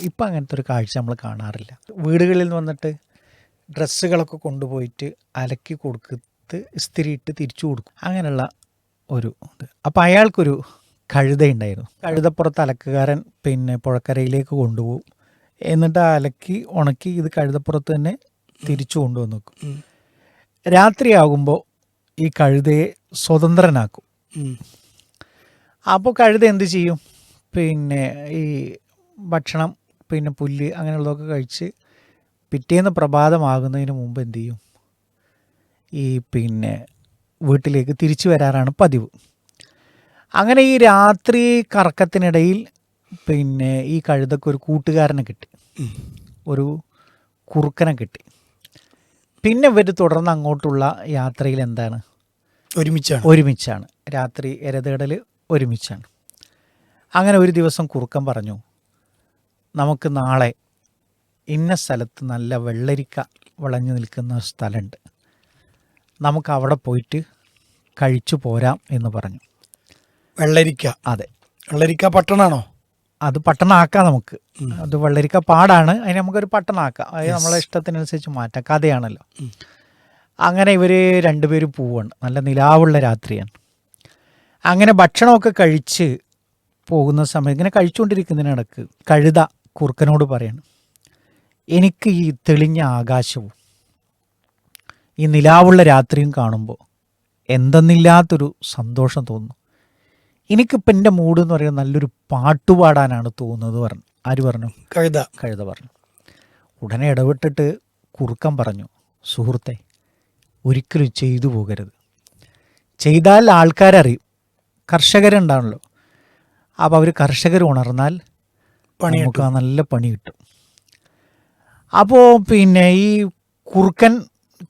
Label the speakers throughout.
Speaker 1: ഇപ്പം അങ്ങനത്തെ ഒരു കാഴ്ച നമ്മൾ കാണാറില്ല. വീടുകളിൽ നിന്ന് വന്നിട്ട് ഡ്രസ്സുകളൊക്കെ കൊണ്ടുപോയിട്ട് അലക്കി കൊടുത്ത് ഇസ്തിരിയിട്ട് തിരിച്ചു കൊടുക്കും. അങ്ങനെയുള്ള ഒരു ഇത്. അപ്പം അയാൾക്കൊരു കഴുതയുണ്ടായിരുന്നു. കഴുതപ്പുറത്ത് അലക്കുകാരൻ പുഴക്കരയിലേക്ക് കൊണ്ടുപോകും. എന്നിട്ട് അലക്കി ഉണക്കി ഇത് കഴുതപ്പുറത്ത് തന്നെ തിരിച്ചു കൊണ്ടുവന്ന് വെക്കും. രാത്രിയാകുമ്പോൾ ഈ കഴുതയെ സ്വതന്ത്രനാക്കും. അപ്പോൾ കഴുത എന്ത് ചെയ്യും? ഈ ഭക്ഷണം പുല്ല് അങ്ങനെയുള്ളതൊക്കെ കഴിച്ച് പിറ്റേന്ന് പ്രഭാതമാകുന്നതിന് മുമ്പ് എന്ത് ചെയ്യും? ഈ വീട്ടിലേക്ക് തിരിച്ചു വരാറാണ് പതിവ്. അങ്ങനെ ഈ രാത്രി കറക്കത്തിനിടയിൽ ഈ കഴുതക്ക് ഒരു കൂട്ടുകാരനെ കിട്ടി, ഒരു കുറുക്കനെ കിട്ടി. പിന്നെ ഇവർ തുടർന്ന് അങ്ങോട്ടുള്ള യാത്രയിൽ എന്താണ്? ഒരുമിച്ചാണ്. രാത്രി എരതേടൽ ഒരുമിച്ചാണ്. അങ്ങനെ ഒരു ദിവസം കുറുക്കൻ പറഞ്ഞു, നമുക്ക് നാളെ ഇന്ന സ്ഥലത്ത് നല്ല വെള്ളരിക്ക വിളഞ്ഞു നിൽക്കുന്ന സ്ഥലമുണ്ട്, നമുക്ക് അവിടെ പോയിട്ട് കഴിച്ചു പോരാം എന്ന് പറഞ്ഞു.
Speaker 2: വെള്ളരിക്ക?
Speaker 1: അതെ.
Speaker 2: വെള്ളരിക്ക പട്ടണമാണോ?
Speaker 1: അത് പട്ടണമാക്കാം നമുക്ക്. അത് വെള്ളരിക്ക പാടാണ്, അതിന് നമുക്കൊരു പട്ടണമാക്കാം. അത് നമ്മളെ ഇഷ്ടത്തിനനുസരിച്ച് മാറ്റാം, കഥയാണല്ലോ. അങ്ങനെ ഇവർ രണ്ടുപേരും പോവാണ്. നല്ല നിലാവുള്ള രാത്രിയാണ്. അങ്ങനെ ഭക്ഷണമൊക്കെ കഴിച്ച് പോകുന്ന സമയം ഇങ്ങനെ കഴിച്ചുകൊണ്ടിരിക്കുന്നതിനിടക്ക് കഴുത കുറുക്കനോട് പറയാണ്, എനിക്ക് ഈ തെളിഞ്ഞ ആകാശവും ഈ നിലാവുള്ള രാത്രിയും കാണുമ്പോൾ എന്തെന്നില്ലാത്തൊരു സന്തോഷം തോന്നുന്നു. എനിക്കിപ്പോൾ എൻ്റെ മൂഡ് എന്ന് പറയുന്നത് നല്ലൊരു പാട്ടുപാടാനാണ് തോന്നുന്നത് പറഞ്ഞു. ആര് പറഞ്ഞു? കഴുത പറഞ്ഞു. ഉടനെ ഇടപെട്ടിട്ട് കുറുക്കൻ പറഞ്ഞു, സുഹൃത്തെ, ഒരിക്കലും ചെയ്തു പോകരുത്. ചെയ്താൽ ആൾക്കാരറിയും, കർഷകരുണ്ടാണല്ലോ. അപ്പോൾ അവർ കർഷകർ ഉണർന്നാൽ നമുക്ക് നല്ല പണി കിട്ടും. അപ്പോൾ ഈ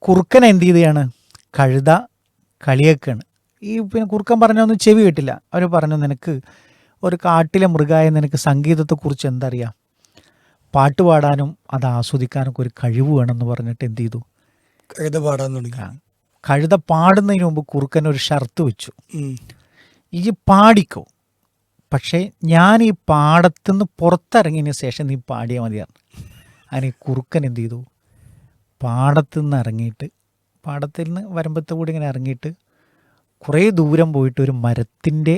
Speaker 1: കുറുക്കൻ എന്ത് ചെയ്താണ്? കഴുത കളിയാക്കാണ്. ഈ കുറുക്കൻ പറഞ്ഞൊന്നും ചെവി കേട്ടില്ല. അവർ പറഞ്ഞു, നിനക്ക് ഒരു കാട്ടിലെ മൃഗമായ നിനക്ക് സംഗീതത്തെക്കുറിച്ച് എന്തറിയാം? പാട്ട് പാടാനും അത് ആസ്വദിക്കാനൊക്കെ ഒരു കഴിവ് വേണമെന്ന് പറഞ്ഞിട്ട് എന്ത് ചെയ്തു?
Speaker 2: കഴുത പാടാൻ തുടങ്ങി.
Speaker 1: കഴുത പാടുന്നതിന് മുമ്പ് കുറുക്കൻ ഒരു ഷർത്ത് വെച്ചു, ഈ പാടിക്കോ, പക്ഷേ ഞാൻ ഈ പാടത്തുനിന്ന് പുറത്തിറങ്ങിയതിന് ശേഷം നീ പാടിയാൽ മതിയാണ്. അങ്ങനെ കുറുക്കൻ എന്ത് ചെയ്തു? പാടത്തു നിന്ന് ഇറങ്ങിയിട്ട്, പാടത്തിൽ നിന്ന് വരമ്പത്ത് കൂടി ഇങ്ങനെ ഇറങ്ങിയിട്ട് കുറേ ദൂരം പോയിട്ട് ഒരു മരത്തിൻ്റെ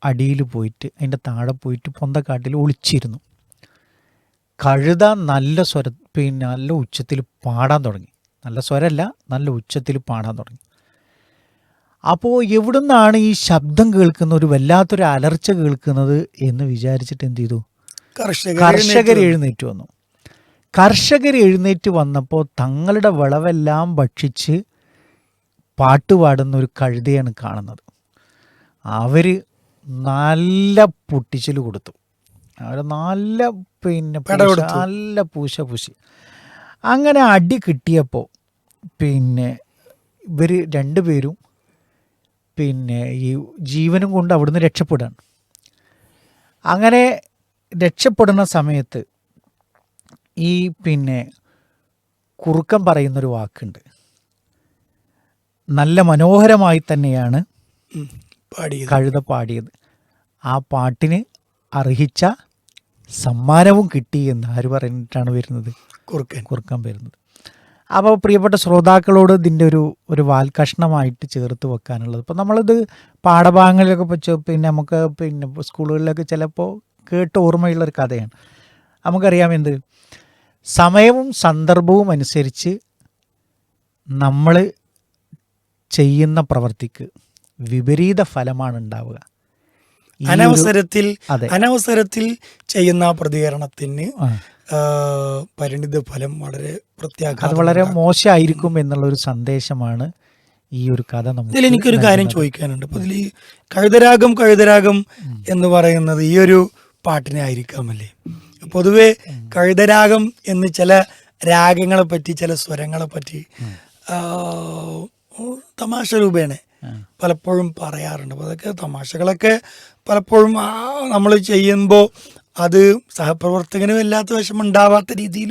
Speaker 1: അടിയിൽ പോയിട്ട് അതിൻ്റെ താഴെ പോയിട്ട് പൊന്തക്കാട്ടിൽ ഒളിച്ചിരുന്നു. കഴുത നല്ല നല്ല ഉച്ചത്തിൽ പാടാൻ തുടങ്ങി. നല്ല സ്വരമല്ല, നല്ല ഉച്ചത്തിൽ പാടാൻ തുടങ്ങി. അപ്പോൾ എവിടുന്നാണ് ഈ ശബ്ദം കേൾക്കുന്ന, ഒരു വല്ലാത്തൊരു അലർച്ച കേൾക്കുന്നത് എന്ന് വിചാരിച്ചിട്ട് എന്ത് ചെയ്തു? കർഷകർ എഴുന്നേറ്റ് വന്നു. കർഷകർ എഴുന്നേറ്റ് വന്നപ്പോൾ തങ്ങളുടെ വിളവെല്ലാം ഭക്ഷിച്ച് പാട്ടുപാടുന്ന ഒരു കഴുതയാണ് കാണുന്നത്. അവർ നല്ല പൊട്ടിച്ചിൽ കൊടുത്തു. അവർ നല്ല നല്ല പൂശി. അങ്ങനെ അടി കിട്ടിയപ്പോൾ ഇവർ രണ്ടുപേരും ഈ ജീവനും കൊണ്ട് അവിടുന്ന് രക്ഷപ്പെടുകയാണ്. അങ്ങനെ രക്ഷപ്പെടുന്ന സമയത്ത് ഈ കുറുക്കൻ പറയുന്നൊരു വാക്കുണ്ട്. നല്ല മനോഹരമായി തന്നെയാണ് കഴുത പാടിയത്. ആ പാട്ടിന് അർഹിച്ച സമ്മാനവും കിട്ടി എന്ന് ആര് പറഞ്ഞിട്ടാണ് വരുന്നത്? കുറുക്കൻ വരുന്നത്. അപ്പോൾ പ്രിയപ്പെട്ട ശ്രോതാക്കളോട് ഇതിൻ്റെ ഒരു വാൽക്കഷ്ണമായിട്ട് ചേർത്ത് വെക്കാനുള്ളത്, ഇപ്പോൾ നമ്മളിത് പാഠഭാഗങ്ങളിലൊക്കെ വെച്ച് നമുക്ക് സ്കൂളുകളിലൊക്കെ ചിലപ്പോൾ കേട്ട് ഓർമ്മയുള്ളൊരു കഥയാണ്. നമുക്കറിയാം എന്ത്, സമയവും സന്ദർഭവും അനുസരിച്ച് നമ്മൾ ചെയ്യുന്ന പ്രവൃത്തിക്ക് വിപരീത ഫലമാണ് ഉണ്ടാവുക.
Speaker 2: അനവസരത്തിൽ ചെയ്യുന്ന പ്രതികരണത്തിന് പരിണിത ഫലം വളരെ
Speaker 1: അത് വളരെ മോശമായിരിക്കും എന്നുള്ളൊരു സന്ദേശമാണ് ഈ ഒരു കഥ.
Speaker 2: ഇതിൽ എനിക്കൊരു കാര്യം ചോദിക്കാനുണ്ട്. അപ്പോൾ ഇതിൽ കഴുതരാഗം എന്ന് പറയുന്നത് ഈ ഒരു പാട്ടിനെ ആയിരിക്കാമല്ലേ? പൊതുവെ കഴുതരാഗം എന്ന് ചില രാഗങ്ങളെ പറ്റി, ചില സ്വരങ്ങളെ പറ്റി തമാശ രൂപേണ പലപ്പോഴും പറയാറുണ്ട്. അപ്പോൾ അതൊക്കെ തമാശകളൊക്കെ പലപ്പോഴും നമ്മൾ ചെയ്യുമ്പോൾ അത് സഹപ്രവർത്തകന് വല്ലാത്ത വിഷമുണ്ടാവാത്ത രീതിയിൽ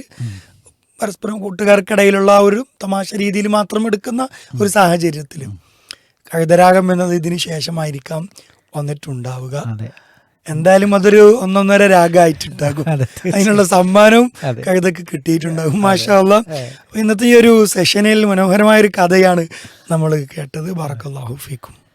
Speaker 2: പരസ്പരം കൂട്ടുകാർക്കിടയിലുള്ള ഒരു തമാശ രീതിയിൽ മാത്രം എടുക്കുന്ന ഒരു സാഹചര്യത്തിൽ കഴുതരാഗം എന്നത് ഇതിന് ശേഷമായിരിക്കാം വന്നിട്ടുണ്ടാവുക. എന്തായാലും അതൊരു ഒന്നൊന്നര രാഗമായിട്ടുണ്ടാകും. അതിനുള്ള സമ്മാനവും
Speaker 1: അതെ.
Speaker 2: കവിതക്ക് കിട്ടിയിട്ടുണ്ടാകും. മാഷാ അല്ലാ. ഇന്നത്തെ ഈ ഒരു സെഷനിൽ മനോഹരമായ ഒരു കഥയാണ് നമ്മൾ കേട്ടത്. ബറക്കല്ലാഹു ഫീക്കും.